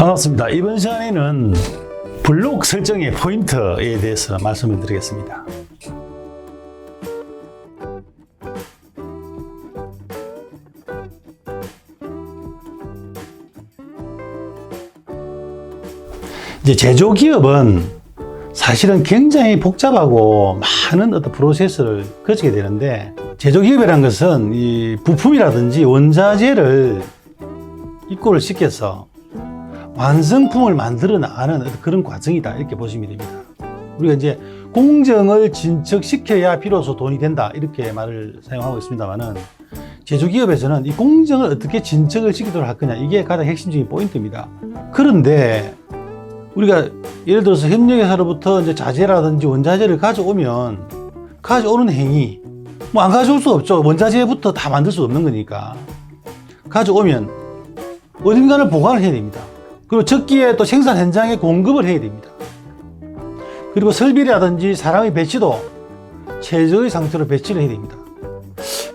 반갑습니다. 이번 시간에는 블록 설정의 포인트에 대해서 말씀을 드리겠습니다. 이제 제조기업은 사실은 굉장히 복잡하고 많은 어떤 프로세스를 거치게 되는데, 제조기업이라는 것은 이 부품이라든지 원자재를 입고를 시켜서 완성품을 만들어 나가는 그런 과정이다, 이렇게 보시면 됩니다. 우리가 이제 공정을 진척시켜야 비로소 돈이 된다, 이렇게 말을 사용하고 있습니다만은, 제조기업에서는 이 공정을 어떻게 진척을 시키도록 할 거냐, 이게 가장 핵심적인 포인트입니다. 그런데 우리가 예를 들어서 협력회사로부터 이제 자재라든지 원자재를 가져오는 행위, 뭐 안 가져올 수 없죠. 원자재부터 다 만들 수 없는 거니까. 가져오면 어딘가를 보관을 해야 됩니다. 그리고 적기에 또 생산 현장에 공급을 해야 됩니다. 그리고 설비라든지 사람의 배치도 최저의 상태로 배치를 해야 됩니다.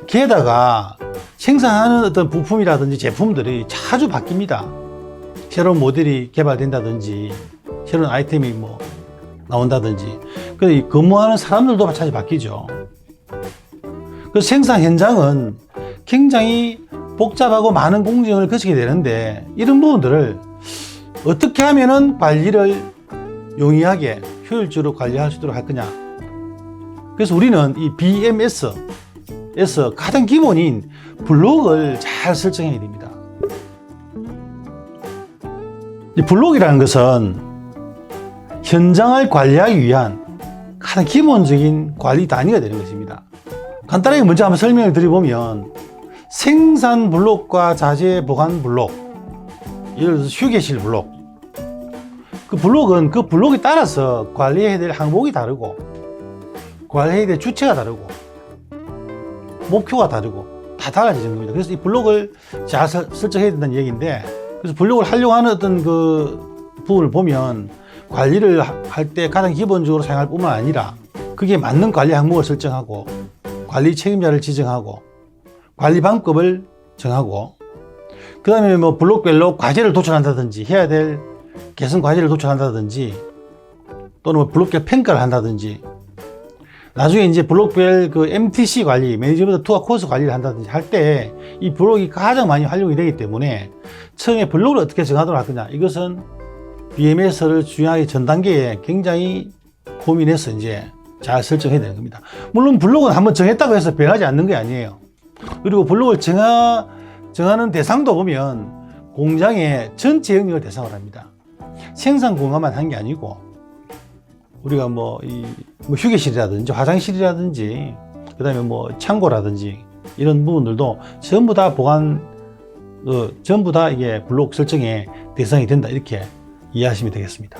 게다가 생산하는 어떤 부품이라든지 제품들이 자주 바뀝니다. 새로운 모델이 개발된다든지 새로운 아이템이 뭐 나온다든지, 그래서 근무하는 사람들도 자주 바뀌죠. 그 생산 현장은 굉장히 복잡하고 많은 공정을 거치게 되는데, 이런 부분들을 어떻게 하면은 관리를 용이하게 효율적으로 관리할 수 있도록 할 거냐. 그래서 우리는 이 BMS에서 가장 기본인 블록을 잘 설정해야 됩니다. 이 블록이라는 것은 현장을 관리하기 위한 가장 기본적인 관리 단위가 되는 것입니다. 간단하게 먼저 한번 설명을 드려보면, 생산 블록과 자재 보관 블록, 예를 들어서 휴게실 블록, 그 블록은 그 블록에 따라서 관리해야 될 항목이 다르고, 관리해야 될 주체가 다르고, 목표가 다르고, 다 달라지는 겁니다. 그래서 이 블록을 잘 설정해야 된다는 얘기인데, 그래서 블록을 하려고 하는 어떤 그 부분을 보면, 관리를 할 때 가장 기본적으로 사용할 뿐만 아니라 그게 맞는 관리 항목을 설정하고, 관리 책임자를 지정하고, 관리 방법을 정하고, 그 다음에 뭐 블록별로 과제를 도출한다든지, 해야 될 개선 과제를 도출한다든지, 또는 뭐 블록별 평가를 한다든지, 나중에 이제 블록별 그 MTC 관리, 매니지먼트 투어 코스 관리를 한다든지 할 때 이 블록이 가장 많이 활용이 되기 때문에, 처음에 블록을 어떻게 정하도록 할 거냐, 이것은 BMS를 중요하게 전 단계에 굉장히 고민해서 이제 잘 설정해야 되는 겁니다. 물론 블록은 한번 정했다고 해서 변하지 않는 게 아니에요. 그리고 블록을 정하는 대상도 보면 공장의 전체 영역을 대상으로 합니다. 생산 공간만 한 게 아니고, 우리가 뭐 휴게실이라든지 화장실이라든지, 그 다음에 뭐 창고라든지 이런 부분들도 전부 다 전부 다 이게 블록 설정의 대상이 된다, 이렇게 이해하시면 되겠습니다.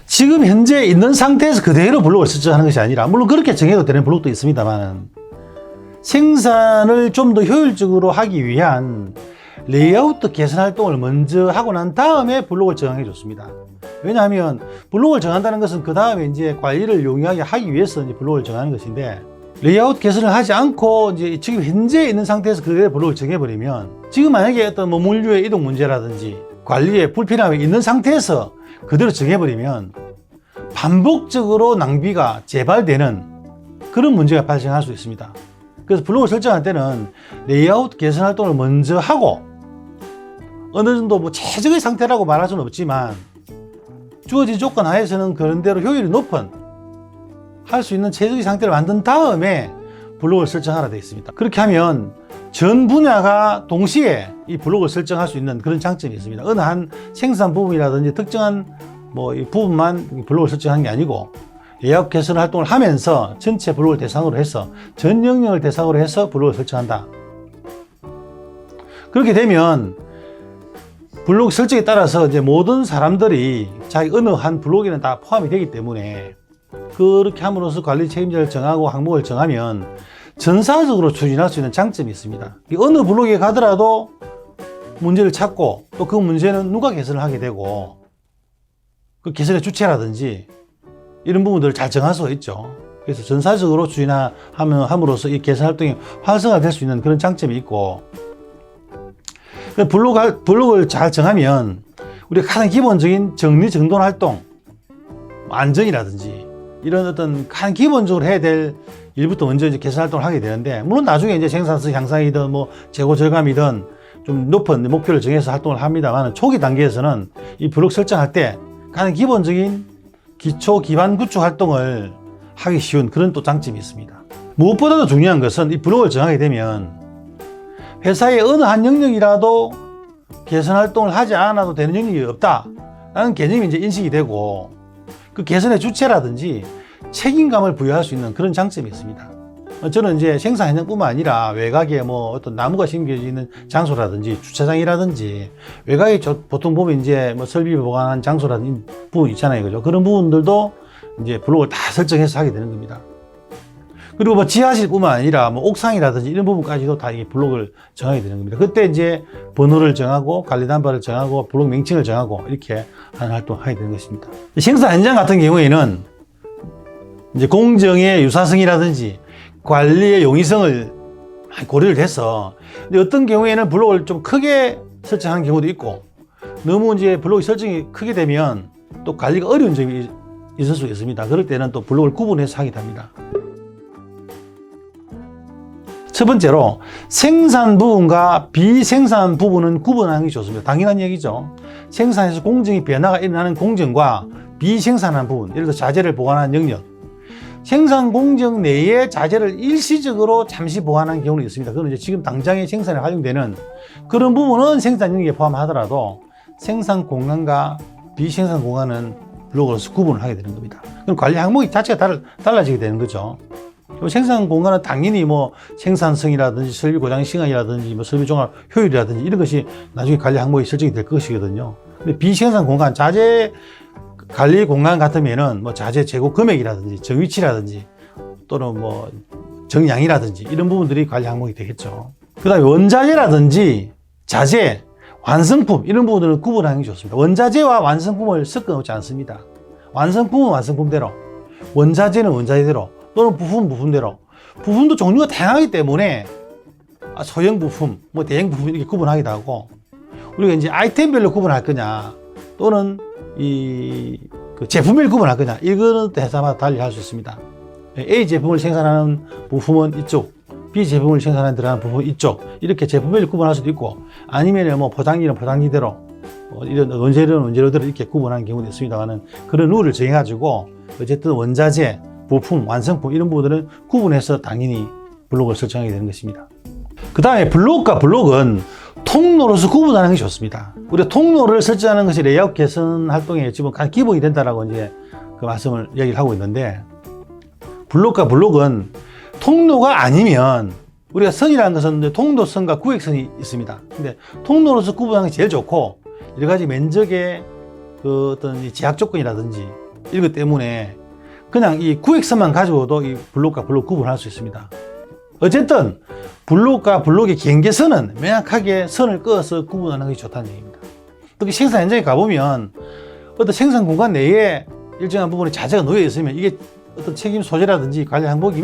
지금 현재 있는 상태에서 그대로 블록을 설정하는 것이 아니라, 물론 그렇게 정해도 되는 블록도 있습니다만, 생산을 좀 더 효율적으로 하기 위한 레이아웃 개선 활동을 먼저 하고 난 다음에 블록을 정해 줬습니다. 왜냐하면 블록을 정한다는 것은 그 다음에 이제 관리를 용이하게 하기 위해서 이제 블록을 정하는 것인데, 레이아웃 개선을 하지 않고 이제 지금 현재 있는 상태에서 그대로 블록을 정해버리면, 지금 만약에 어떤 뭐 물류의 이동 문제라든지 관리에 불필요함이 있는 상태에서 그대로 정해버리면 반복적으로 낭비가 재발되는 그런 문제가 발생할 수 있습니다. 그래서 블록을 설정할 때는 레이아웃 개선 활동을 먼저 하고, 어느 정도 뭐 최적의 상태라고 말할 수는 없지만 주어진 조건 하에서는 그런대로 효율이 높은, 할 수 있는 최적의 상태를 만든 다음에 블록을 설정하라 되어 있습니다. 그렇게 하면 전 분야가 동시에 이 블록을 설정할 수 있는 그런 장점이 있습니다. 어느 한 생산 부분이라든지 특정한 뭐 이 부분만 블록을 설정하는 게 아니고, 레이아웃 개선 활동을 하면서 전체 블록을 대상으로 해서, 전 영역을 대상으로 해서 블록을 설정한다. 그렇게 되면 블록 설정에 따라서 이제 모든 사람들이 자기 어느 한 블록에는 다 포함이 되기 때문에, 그렇게 함으로써 관리 책임자를 정하고 항목을 정하면 전사적으로 추진할 수 있는 장점이 있습니다. 어느 블록에 가더라도 문제를 찾고, 또 그 문제는 누가 개선을 하게 되고, 그 개선의 주체라든지 이런 부분들을 잘 정할 수가 있죠. 그래서 전사적으로 추진함으로써 이 개선 활동이 활성화될 수 있는 그런 장점이 있고, 블록을 잘 정하면 우리가 가장 기본적인 정리정돈 활동, 안전이라든지 이런 어떤 가장 기본적으로 해야 될 일부터 먼저 이제 개선 활동을 하게 되는데, 물론 나중에 이제 생산성 향상이든 뭐 재고 절감이든 좀 높은 목표를 정해서 활동을 합니다만, 초기 단계에서는 이 블록 설정할 때 가장 기본적인 기초 기반 구축 활동을 하기 쉬운 그런 또 장점이 있습니다. 무엇보다도 중요한 것은 이 블록을 정하게 되면 회사의 어느 한 영역이라도 개선 활동을 하지 않아도 되는 영역이 없다라는 개념이 이제 인식이 되고, 그 개선의 주체라든지 책임감을 부여할 수 있는 그런 장점이 있습니다. 저는 이제 생산 현장뿐만 아니라 외곽에 뭐 어떤 나무가 심겨져 있는 장소라든지 주차장이라든지 외곽에 보통 보면 이제 뭐 설비 보관한 장소라든지 부분 있잖아요. 그죠? 그런 부분들도 이제 블록을 다 설정해서 하게 되는 겁니다. 그리고 뭐 지하실뿐만 아니라 뭐 옥상이라든지 이런 부분까지도 다 이 블록을 정하게 되는 겁니다. 그때 이제 번호를 정하고 관리 담발을 정하고 블록 명칭을 정하고 이렇게 하는 활동을 하게 되는 것입니다. 생산 현장 같은 경우에는 이제 공정의 유사성이라든지 관리의 용이성을 고려를 해서, 어떤 경우에는 블록을 좀 크게 설정하는 경우도 있고, 너무 이제 블록이 설정이 크게 되면 또 관리가 어려운 점이 있을 수 있습니다. 그럴 때는 또 블록을 구분해서 하기도 합니다. 첫 번째로 생산 부분과 비생산 부분은 구분하는 게 좋습니다. 당연한 얘기죠. 생산에서 공정의 변화가 일어나는 공정과 비생산한 부분, 예를 들어 자재를 보관하는 영역, 생산 공정 내에 자재를 일시적으로 잠시 보관하는 경우는 있습니다. 그건 이제 지금 당장의 생산에 활용되는 그런 부분은 생산 영역에 포함하더라도 생산 공간과 비생산 공간은 블록으로서 구분을 하게 되는 겁니다. 그럼 관리 항목이 자체가 달라지게 되는 거죠. 생산 공간은 당연히 뭐 생산성이라든지 설비 고장 시간이라든지 뭐 설비 종합 효율이라든지 이런 것이 나중에 관리 항목이 설정이 될 것이거든요. 근데 비생산 공간, 자재 관리 공간 같으면은 뭐 자재 재고 금액이라든지 정위치라든지 또는 뭐 정량이라든지 이런 부분들이 관리 항목이 되겠죠. 그 다음에 원자재라든지 자재, 완성품 이런 부분들은 구분하는 게 좋습니다. 원자재와 완성품을 섞어 놓지 않습니다. 완성품은 완성품대로, 원자재는 원자재대로, 또는 부품대로. 부품도 종류가 다양하기 때문에 소형 부품, 뭐 대형 부품 이렇게 구분하기도 하고, 우리가 이제 아이템별로 구분할 거냐, 또는 그 제품별로 구분할 거냐, 이거는 또 회사마다 달리 할 수 있습니다. A 제품을 생산하는 부품은 이쪽, B 제품을 생산하는 들어가는 부품은 이쪽, 이렇게 제품별로 구분할 수도 있고, 아니면 뭐 포장지는 포장지대로, 이런 원재료는 원재료대로 이렇게 구분하는 경우도 있습니다만은, 그런 룰을 정해가지고 어쨌든 원자재, 부품, 완성품 이런 부분들은 구분해서 당연히 블록을 설정하게 되는 것입니다. 그 다음에 블록과 블록은 통로로서 구분하는 것이 좋습니다. 우리가 통로를 설정하는 것이 레이아웃 개선 활동의 지금 가장 기본이 된다라고 이제 그 말씀을 얘기를 하고 있는데, 블록과 블록은 통로가 아니면, 우리가 선이라는 것은 통로선과 구획선이 있습니다. 근데 통로로서 구분하는 게 제일 좋고, 여러 가지 면적의 그 어떤 제약 조건이라든지 이런 것 때문에 그냥 이 구획선만 가지고도 이 블록과 블록 구분할 수 있습니다. 어쨌든 블록과 블록의 경계선은 명확하게 선을 그어서 구분하는 것이 좋다는 얘기입니다. 특히 생산 현장에 가보면 어떤 생산 공간 내에 일정한 부분에 자재가 놓여 있으면 이게 어떤 책임 소재라든지 관리 항목이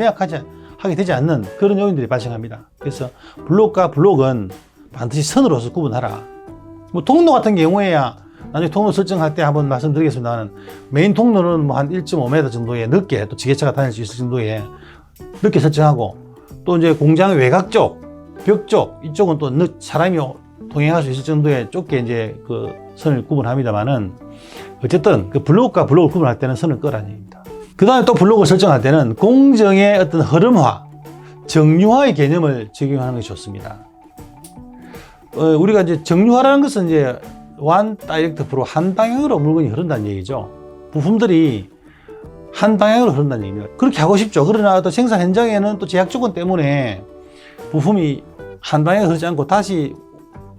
하게 되지 않는 그런 요인들이 발생합니다. 그래서 블록과 블록은 반드시 선으로서 구분하라. 뭐 통로 같은 경우에야 나중에 통로 설정할 때 한번 말씀드리겠습니다만, 메인 통로는 뭐 한 1.5m 정도의 넓게, 또 지게차가 다닐 수 있을 정도의 넓게 설정하고, 또 이제 공장 외곽 쪽, 벽 쪽, 이쪽은 또 사람이 통행할 수 있을 정도의 좁게 이제 그 선을 구분합니다만은, 어쨌든 그 블록과 블록을 구분할 때는 선을 끄라는 얘기입니다. 그 다음에 또 블록을 설정할 때는 공정의 어떤 흐름화, 정류화의 개념을 적용하는 것이 좋습니다. 우리가 이제 정류화라는 것은 이제 one direct flow, 한 방향으로 물건이 흐른다는 얘기죠. 부품들이 한 방향으로 흐른다는 얘기입니다. 그렇게 하고 싶죠. 그러나 또 생산 현장에는 또 제약 조건 때문에 부품이 한 방향으로 흐르지 않고 다시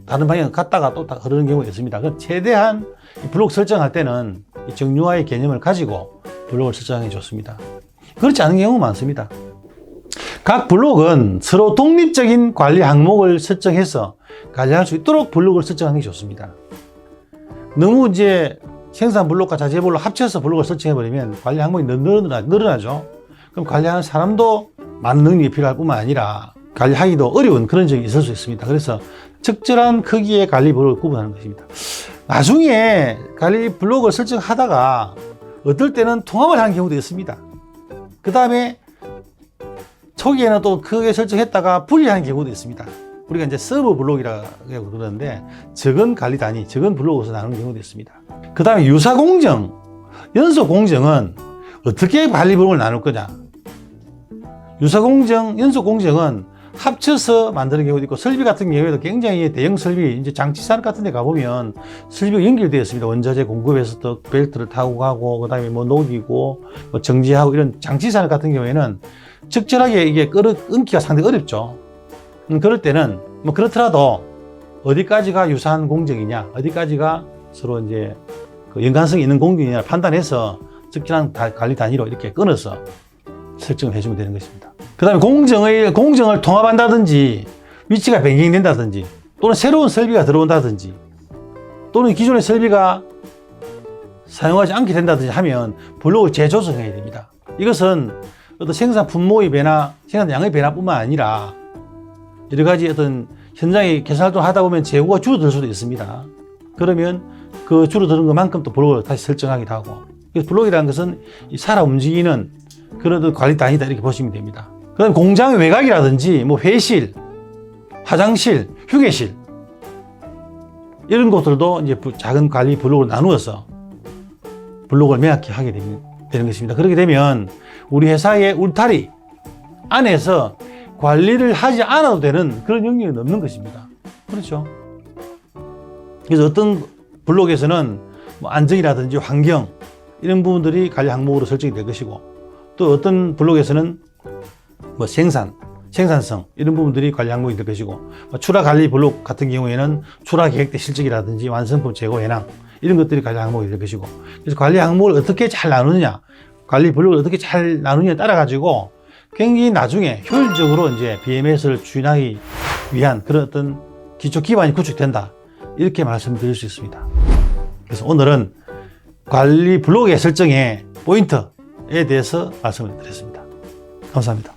다른 방향으로 갔다가 또 흐르는 경우가 있습니다. 그래서 최대한 블록 설정할 때는 이 정류화의 개념을 가지고 블록을 설정하는 게 좋습니다. 그렇지 않은 경우가 많습니다. 각 블록은 서로 독립적인 관리 항목을 설정해서 관리할 수 있도록 블록을 설정하는 게 좋습니다. 너무 이제 생산 블록과 자재 블록 합쳐서 블록을 설정해버리면 관리 항목이 늘어나죠. 그럼 관리하는 사람도 많은 능력이 필요할 뿐만 아니라 관리하기도 어려운 그런 점이 있을 수 있습니다. 그래서 적절한 크기의 관리 블록을 구분하는 것입니다. 나중에 관리 블록을 설정하다가 어떨 때는 통합을 하는 경우도 있습니다. 그 다음에 초기에는 또 크게 설정했다가 분리하는 경우도 있습니다. 우리가 이제 서브 블록이라고 그러는데 적은 관리 단위, 적은 블록으로서 나누는 경우도 있습니다. 그 다음에 유사 공정, 연속 공정은 어떻게 관리 블록을 나눌 거냐? 유사 공정, 연속 공정은 합쳐서 만드는 경우도 있고, 설비 같은 경우에도 굉장히 대형 설비, 이제 장치산 같은 데 가보면 설비가 연결되어 있습니다. 원자재 공급에서 또 벨트를 타고 가고, 그 다음에 뭐 녹이고, 뭐 정지하고, 이런 장치산 같은 경우에는 적절하게 이게 끊기가 상당히 어렵죠. 그럴 때는 뭐 그렇더라도 어디까지가 유사한 공정이냐, 어디까지가 서로 이제 그 연관성이 있는 공정이냐 판단해서 적절한 관리 단위로 이렇게 끊어서 설정을 해주면 되는 것입니다. 그 다음에 공정을 통합한다든지, 위치가 변경된다든지, 또는 새로운 설비가 들어온다든지, 또는 기존의 설비가 사용하지 않게 된다든지 하면 블록을 재조정해야 됩니다. 이것은 어떤 생산 분모의 변화, 생산 양의 변화뿐만 아니라 여러 가지 어떤 현장에 개선 활동을 하다 보면 재고가 줄어들 수도 있습니다. 그러면 그 줄어드는 것만큼 또 블록을 다시 설정하기도 하고. 그래서 블록이라는 것은 살아 움직이는 그런 관리 단위다 이렇게 보시면 됩니다. 그 다음에 공장의 외곽이라든지 뭐 회실, 화장실, 휴게실 이런 것들도 이제 작은 관리 블록을 나누어서 블록을 명확히 하게 되는 것입니다. 그렇게 되면 우리 회사의 울타리 안에서 관리를 하지 않아도 되는 그런 영역이 없는 것입니다. 그렇죠? 그래서 어떤 블록에서는 뭐 안전이라든지 환경 이런 부분들이 관리 항목으로 설정이 될 것이고, 또 어떤 블록에서는 뭐 생산성 이런 부분들이 관리 항목이 될 것이고, 뭐 출하 관리 블록 같은 경우에는 출하 계획대 실적이라든지 완성품 재고 현황 이런 것들이 관리 항목이 될 것이고, 그래서 관리 항목을 어떻게 잘 나누느냐, 관리 블록을 어떻게 잘 나누느냐에 따라 가지고 굉장히 나중에 효율적으로 이제 BMS를 추진하기 위한 그런 어떤 기초 기반이 구축된다 이렇게 말씀드릴 수 있습니다. 그래서 오늘은 관리 블록의 설정의 포인트에 대해서 말씀을 드렸습니다. 감사합니다.